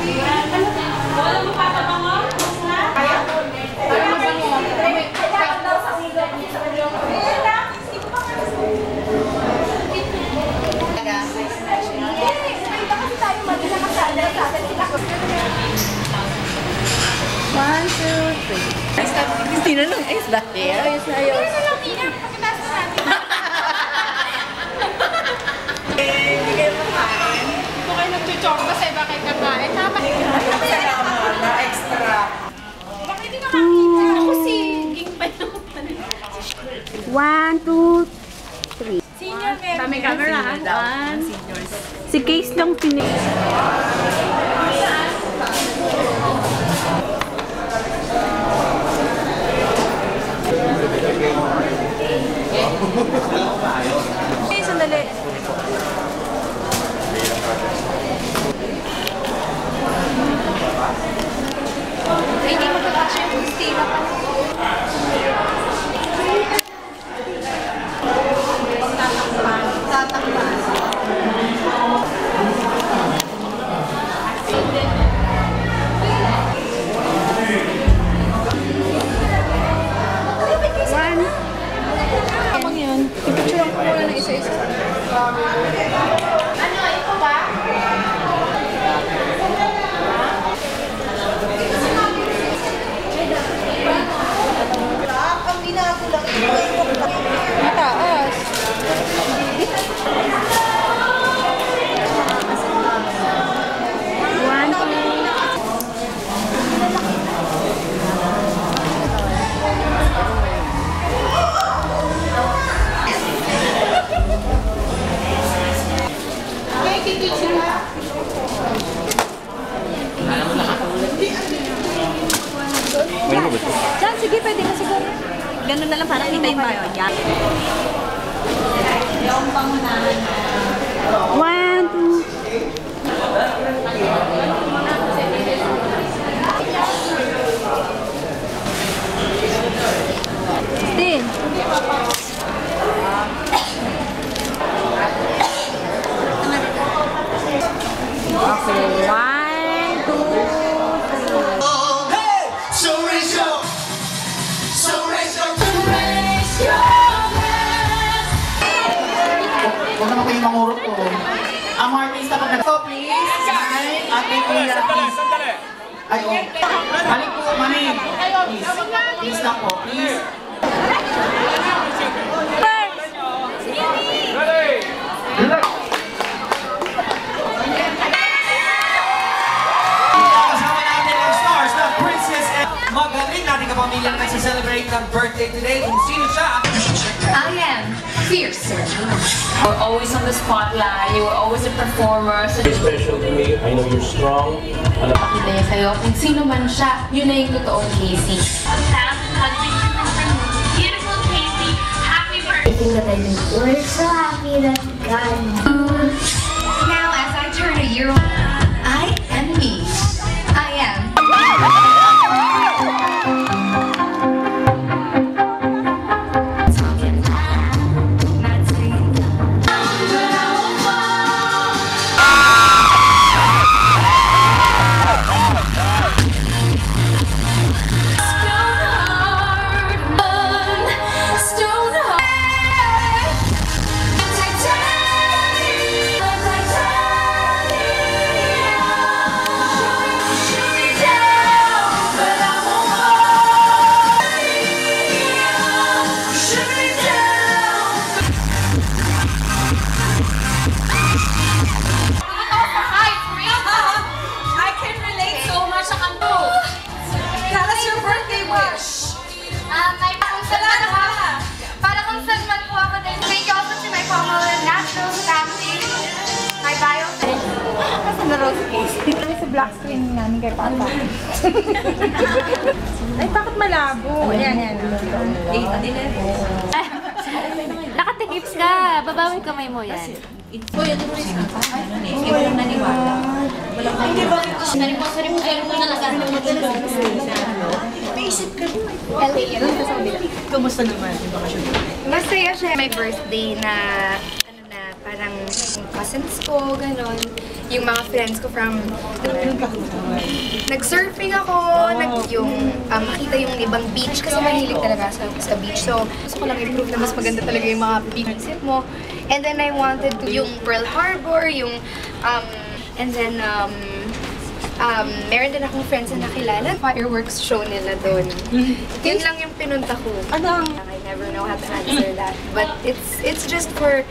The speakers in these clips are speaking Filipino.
Wala mo papabango? Kaya? Kailangan daw sa sigaw kasi sa kanyang One, two, three. Tina lang, is that there? Ayos na ayos. Tina lang, Tina. Pagkataas na natin. Hindi kayo makain. Ito kayo nag-chok kasi iba kayo kakain. Na extra. Bakit hindi makakita? Ako si Ging pa yung One, two, three. senior meron. Dami camera ha. One. Si Case lang pinili. Okay, sandali. Hindi mo pagkakasya yung stila pa. Tatakpan. One. Amang yun. Ipicturean ko muna ng isa-isa. Ano, ito ba? Mataas. One, two. Okay, kikicture ha. Diyan, sige, pwede na siguro. Ganun na lang, parang kita yung bayo. Yan. Yung pangunahan. One, two. Din. Okay, one, two, three. So raise your huwag naman kayong mangurot po. Ang mga artista pag nag-so please, ay, ate Kuya, please. Ay, oh. Balik po, mami. Please. Please lang po, please. Kasama natin ang stars na Princess and magaling natin kapamilya na nagsa-celebrate ng birthday today. Kung sino siya? I am fiercer. You were always on the spotlight. You were always a performer. So, Special to me. I know you're strong. pakita niya sa'yo kung sino man siya, yun na yung totoong Casey. Beautiful Casey, happy birthday! I think that we're so happy that God. Now, as I turn a year old, I am me. I am. Talking loud, not saying loud. But I won't fall. Stone heart, Titanic, shoot me down, but I won't fall. Shoot me down. I can relate so much sa kanto. Tell us your birthday wish. May pakungsalan ako. Para kung saan man po ako din. Thank you also to my former natural family. My bio. Kasi na si Casey. Kami sa black screen namin kay Papa. Ay, bakit malabo? Ayan, yan. Nakatikip ka. Babawin kamay mo yan. Uy, ano mo rin sa akin? Hindi walang naniwala. Hindi ba? Sorry mo talaga. Naisip ka doon. Kumusta naman yung bakasyon? Masaya siya. My birthday na, ano na, parang cousins ko, gano'n. yung mga friends ko from... Nag-surfing ako, makita yung ibang beach kasi mahilig talaga sa beach. So, gusto ko lang improve na mas maganda talaga yung mga beach mo. And then I wanted to yung Pearl Harbor, yung... and then, meron din akong friends na nakilala. Fireworks show nila doon. Yun lang yung pinunta ko. Ano? I never know how to answer that. But it's just for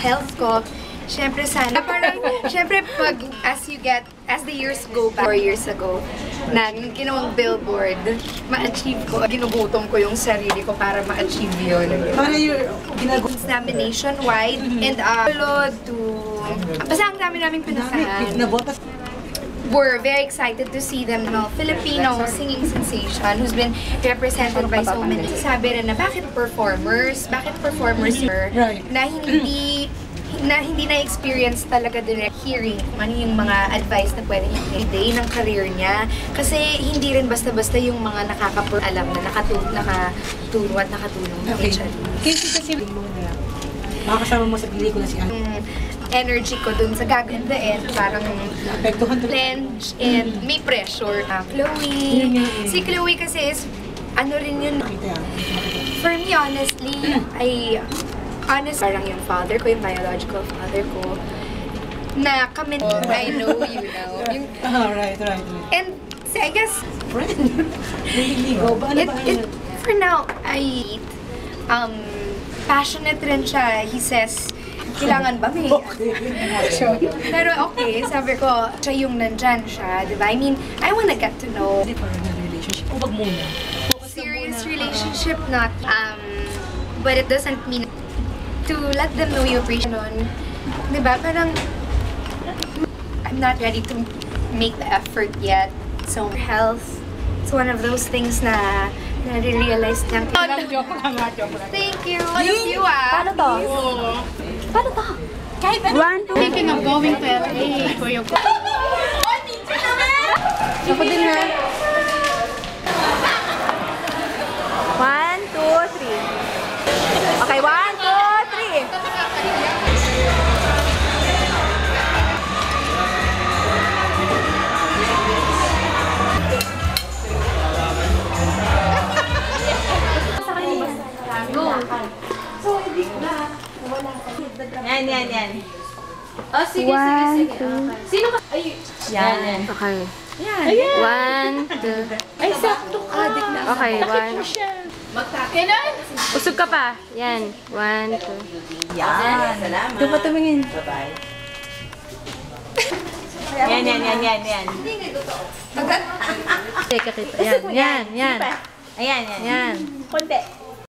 health ko. Siyempre sana, parang, siyempre pag as the years go back, 4 years ago, na yung ginawang billboard, ma-achieve ko, ginugutom ko yung sarili ko para ma-achieve yun. Para yung Na nationwide, and basta ang dami naming pinusahan. nabotas. We're very excited to see them, Filipino singing sensation who's been represented by so many. Sabi rin na bakit performers Right. na hindi na-experience talaga direct hearing kung ano yung mga advice na pwede niya day ng career niya. Kasi hindi rin basta-basta yung mga alam na nakaturo at nakatulong na HIV. Kasi makakasama mo sa pelikula si Ano. Energy ko dun sa gagawin the end, parang Apektuhan to. clench and may pressure. Chloe. Si Chloe kasi is, ano rin yun, for me honestly, parang yung father ko, yung biological father ko, na kami, I know you now. Right. And I guess, Nililigo ba? Ano ba yun? for now, passionate rin siya. He says, kailangan ba may action? Pero okay, sabi ko, siya yung nandyan siya, di ba? I mean, I wanna get to know. Relationship. O wag muna. Serious relationship, not, but it doesn't mean to let them know you appreciate nun. Di ba? Parang, I'm not ready to make the effort yet. So, health, it's one of those things na na-realize lang. Thank you. All of you, Paano to? Paano to? Kahit ano. Thinking of going to LA for your... Ako din na. 1, 2, 3. Okay, 1, 2, 3. Yan. Oh, sige. Sino ka? Ay, Yan. Okay. Ayan. 1, 2. ay sakto ka. Okay, 1. Kailan? Usog ka pa. Yan. 1, 2. Yan. Salamat. Doon pa tumingin. Bye-bye. Yan. Teka kita. Yan. Ayan. Yan. Konti.